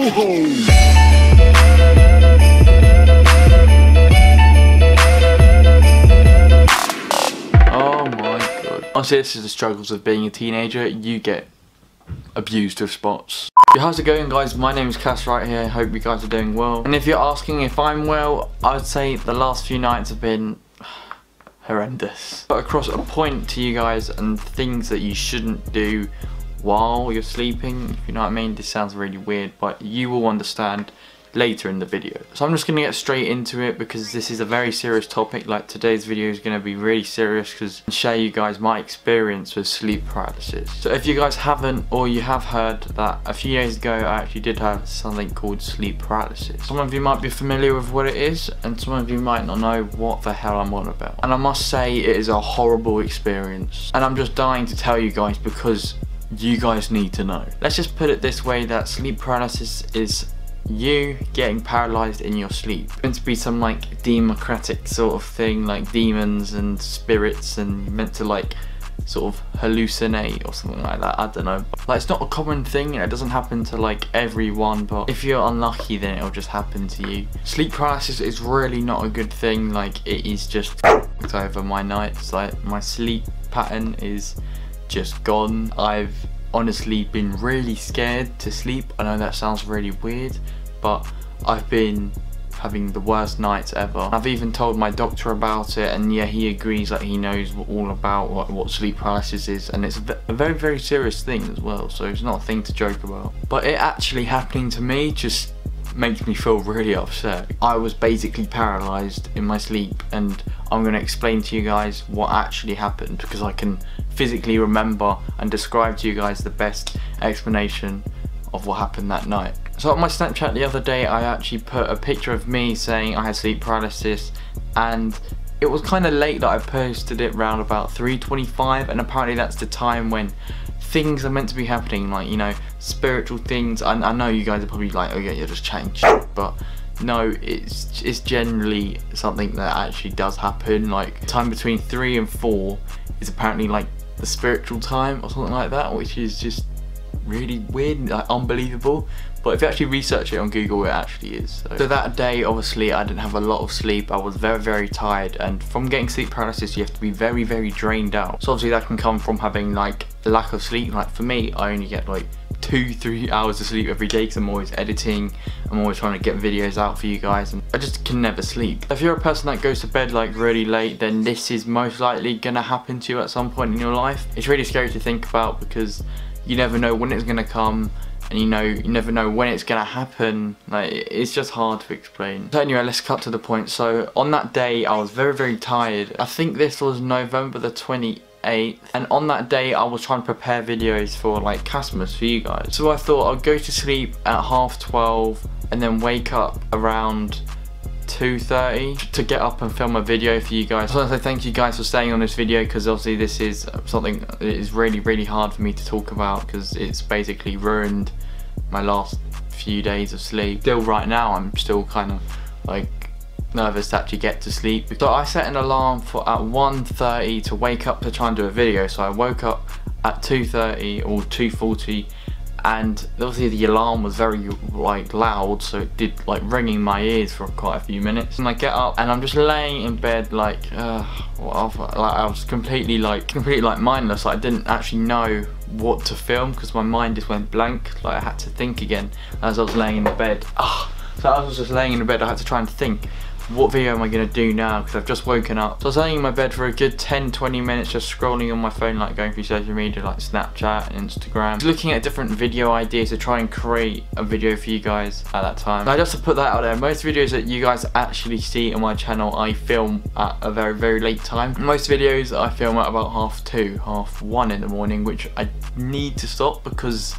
Oh my god. Honestly, this is the struggles of being a teenager. You get abused with spots. How's it going, guys? My name is Cass right here. Hope you guys are doing well. And if you're asking if I'm well, I would say the last few nights have been horrendous. But across a point to you guys and things that you shouldn't do while you're sleeping, if you know what I mean. This sounds really weird, but you will understand later in the video. So I'm just going to get straight into it because this is a very serious topic. Like, today's video is going to be really serious because I'll share you guys my experience with sleep paralysis. So if you guys haven't, or you have heard that a few years ago I actually did have something called sleep paralysis. Some of you might be familiar with what it is, and some of you might not know what the hell I'm on about. And I must say, it is a horrible experience, and I'm just dying to tell you guys because you guys need to know. Let's just put it this way, that sleep paralysis is you getting paralyzed in your sleep. It's meant to be some like democratic sort of thing, like demons and spirits, and you're meant to like sort of hallucinate or something like that. I don't know. Like, it's not a common thing, it doesn't happen to like everyone, but if you're unlucky then it'll just happen to you. Sleep paralysis is really not a good thing. Like, it is just over my nights. Like, my sleep pattern is just gone. I've honestly been really scared to sleep. I know that sounds really weird, but I've been having the worst nights ever. I've even told my doctor about it, and yeah, he agrees that he knows all about what sleep paralysis is, and it's a very, very serious thing as well, so it's not a thing to joke about. But it actually happening to me just makes me feel really upset. I was basically paralyzed in my sleep, and I'm going to explain to you guys what actually happened because I can physically remember and describe to you guys the best explanation of what happened that night. So on my Snapchat the other day, I actually put a picture of me saying I had sleep paralysis, and it was kind of late that I posted it around about 3:25, and apparently that's the time when things are meant to be happening, like, you know, spiritual things. I know you guys are probably like, oh yeah, you're just chatting shit, but no, it's generally something that actually does happen. Like, time between 3 and 4 is apparently like the spiritual time or something like that, which is just really weird, like unbelievable. But if you actually research it on Google, it actually is. So that day, obviously, I didn't have a lot of sleep. I was very, very tired, and from getting sleep paralysis, you have to be very, very drained out. So obviously that can come from having like lack of sleep. Like, for me, I only get like 2-3 hours of sleep every day because I'm always editing, I'm always trying to get videos out for you guys, and I just can never sleep. If you're a person that goes to bed like really late, then this is most likely gonna happen to you at some point in your life. It's really scary to think about because you never know when it's gonna come, and you never know when it's gonna happen. Like, it's just hard to explain. So anyway, let's cut to the point. So on that day, I was very, very tired. I think this was November the 28th, and on that day I was trying to prepare videos for like CASMAS for you guys. So I thought I'd go to sleep at 12:30 and then wake up around 2:30 to get up and film a video for you guys. So I want to say thank you guys for staying on this video, because obviously this is something that is really, really hard for me to talk about because it's basically ruined my last few days of sleep. Still right now I'm still kind of like nervous to actually get to sleep. So I set an alarm for at 1:30 to wake up to try and do a video. So I woke up at 2:30 or 2:40, and obviously the alarm was very like loud, so it did like ringing my ears for quite a few minutes. And I get up and I'm just laying in bed like I was completely mindless. Like, I didn't actually know what to film because my mind just went blank. Like, I had to think again as I was laying in the bed. So I was just laying in the bed, I had to try and think, what video am I going to do now, because I've just woken up. So I was laying in my bed for a good 10-20 minutes just scrolling on my phone, like going through social media like Snapchat and Instagram, looking at different video ideas to try and create a video for you guys at that time. Now, just to put that out there, most videos that you guys actually see on my channel I film at a very, very late time. Most videos I film at about 2:30, 1:30 in the morning, which I need to stop because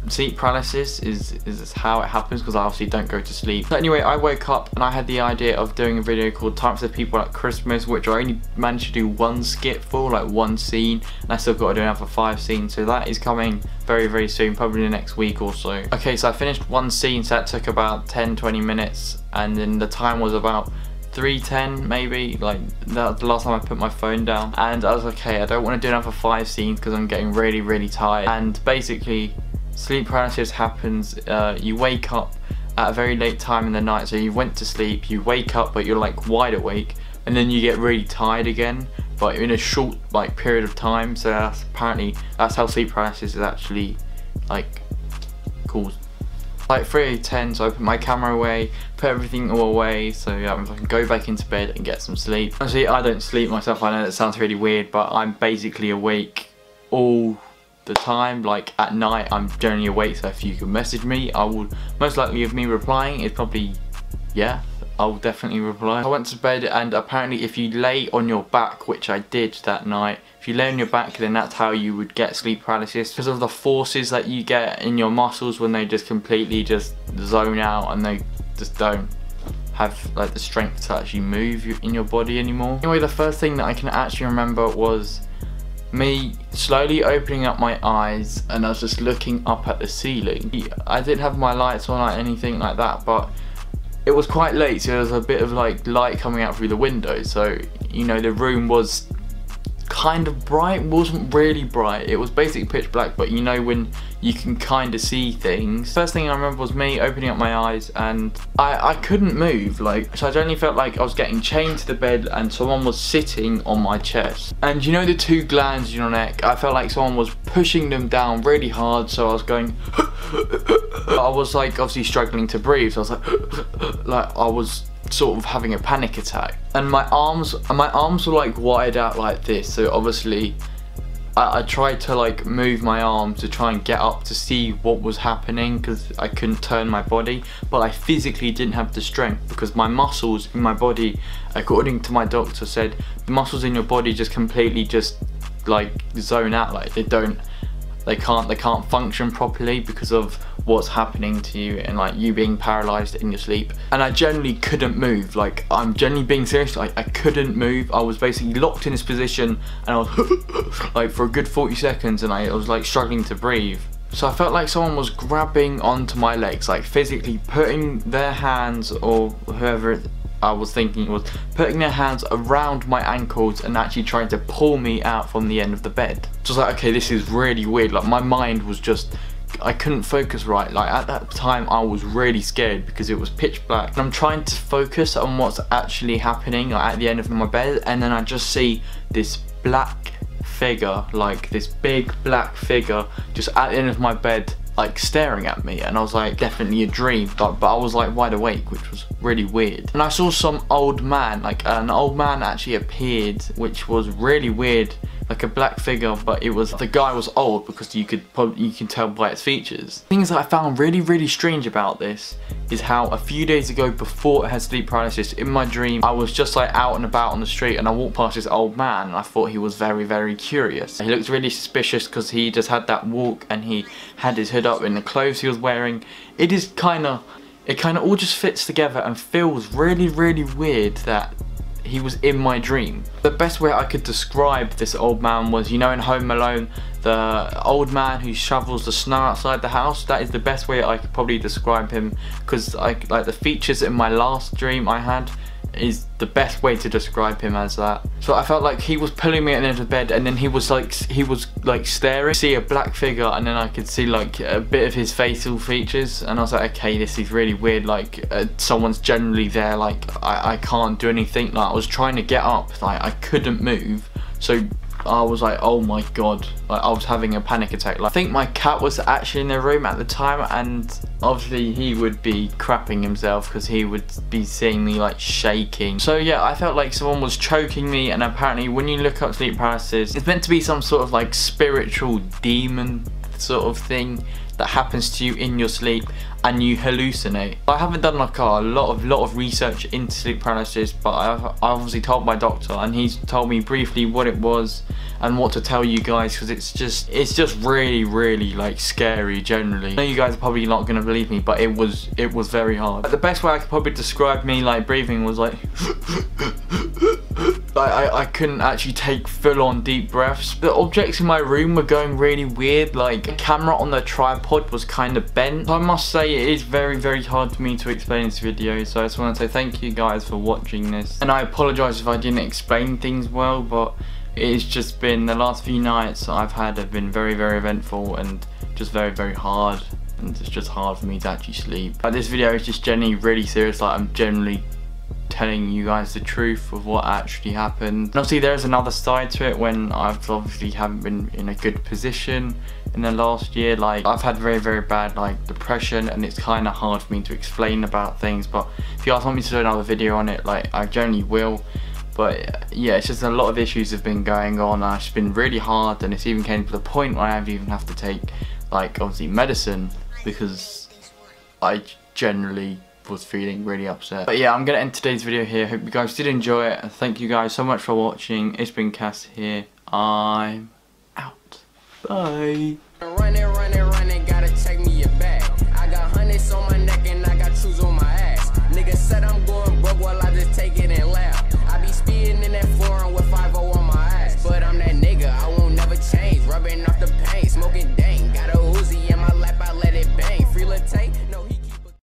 sleep paralysis is how it happens, because I obviously don't go to sleep. So anyway, I woke up and I had the idea of doing a video called Time for the People at Christmas, which I only managed to do one skit for, like one scene, and I still got to do another 5 scenes, so that is coming very, very soon, probably the next week or so. Okay, so I finished one scene, so that took about 10-20 minutes, and then the time was about 3:10 maybe, like that was the last time I put my phone down. And I was okay, I don't want to do another 5 scenes because I'm getting really, really tired. And basically sleep paralysis happens, you wake up at a very late time in the night, so you went to sleep, you wake up but you're like wide awake, and then you get really tired again, but in a short like period of time. So that's how sleep paralysis is actually like caused. Like 3:10, so I put my camera away, put everything all away, so yeah, I can go back into bed and get some sleep. Honestly, I don't sleep myself. I know that sounds really weird, but I'm basically awake all the time. Like at night I'm generally awake, so if you can message me, I will most likely, of me replying is probably, yeah, I'll definitely reply. I went to bed, and apparently if you lay on your back, which I did that night, if you lay on your back, then that's how you would get sleep paralysis, because of the forces that you get in your muscles when they just completely just zone out and they just don't have like the strength to actually move in your body anymore. Anyway, the first thing that I can actually remember was me slowly opening up my eyes, and I was just looking up at the ceiling. I didn't have my lights on or anything like that, but it was quite late, so there was a bit of like light coming out through the window, so you know the room was kind of bright. Wasn't really bright, it was basically pitch black, but you know when you can kind of see things. First thing I remember was me opening up my eyes, and I couldn't move, like, so I only felt like I was getting chained to the bed and someone was sitting on my chest. And you know the two glands in your neck, I felt like someone was pushing them down really hard, so I was going I was like obviously struggling to breathe, so I was like I was sort of having a panic attack, and my arms were like wired out like this, so obviously I tried to like move my arm to try and get up to see what was happening, because I couldn't turn my body, but I physically didn't have the strength, because my muscles in my body, according to my doctor, said the muscles in your body just completely just like zone out, like they can't function properly because of what's happening to you, and like you being paralyzed in your sleep. And I generally couldn't move, like I'm generally being serious, like I couldn't move. I was basically locked in this position, and I was like for a good 40 seconds, and I was like struggling to breathe. So I felt like someone was grabbing onto my legs, like physically putting their hands, or whoever I was thinking it was, putting their hands around my ankles and actually trying to pull me out from the end of the bed. So I was like, okay, this is really weird. Like my mind was just, I couldn't focus right. Like at that time I was really scared because it was pitch black, and I'm trying to focus on what's actually happening like, at the end of my bed, and then I just see this black figure, like this big black figure just at the end of my bed, like staring at me. And I was like, definitely a dream, but I was like wide awake, which was really weird. And I saw some old man, like an old man actually appeared, which was really weird, like a black figure, but it was, the guy was old, because you can tell by its features. Things that I found really strange about this is how a few days ago, before I had sleep paralysis, in my dream I was just like out and about on the street, and I walked past this old man, and I thought he was very curious. He looked really suspicious because he just had that walk, and he had his hood up in the clothes he was wearing. It kind of all just fits together and feels really weird that he was in my dream. The best way I could describe this old man was, you know in Home Alone, the old man who shovels the snow outside the house. That is the best way I could probably describe him, because like the features in my last dream I had is the best way to describe him as that. So I felt like he was pulling me at the end of the bed, and then he was like staring, see a black figure, and then I could see like a bit of his facial features, and I was like, okay, this is really weird, like someone's generally there, like I can't do anything. Like I was trying to get up, like I couldn't move, so I was like, oh my god, like I was having a panic attack. Like, I think my cat was actually in the room at the time, and obviously he would be crapping himself because he would be seeing me like shaking. So yeah, I felt like someone was choking me, and apparently when you look up sleep paralysis, it's meant to be some sort of like spiritual demon sort of thing that happens to you in your sleep and you hallucinate. I haven't done like a lot of research into sleep paralysis, but I obviously told my doctor, and he's told me briefly what it was and what to tell you guys, because it's just really like scary generally. I know you guys are probably not gonna believe me, but it was very hard. But the best way I could probably describe me like breathing was like I couldn't actually take full-on deep breaths. The objects in my room were going really weird, like the camera on the tripod was kind of bent. So I must say it is very hard for me to explain this video, so I just want to say thank you guys for watching this, and I apologise if I didn't explain things well, but it's just been, the last few nights I've had have been very eventful, and just very hard, and it's just hard for me to actually sleep. Like, this video is just genuinely really serious. Like, I'm generally telling you guys the truth of what actually happened. And obviously there's another side to it when I've obviously haven't been in a good position in the last year. Like, I've had very bad like depression, and it's kind of hard for me to explain about things, but if you guys want me to do another video on it, like, I generally will. But yeah, it's just a lot of issues have been going on, and it's been really hard, and it's even came to the point where I even have to take like obviously medicine because I generally was feeling really upset. But yeah, I'm gonna end today's video here. Hope you guys did enjoy it, and thank you guys so much for watching. It's been Cass here. I'm out. Bye. Running, gotta take me your bag. I got hundreds on my neck and I got shoes on my ass. Nigga said I'm going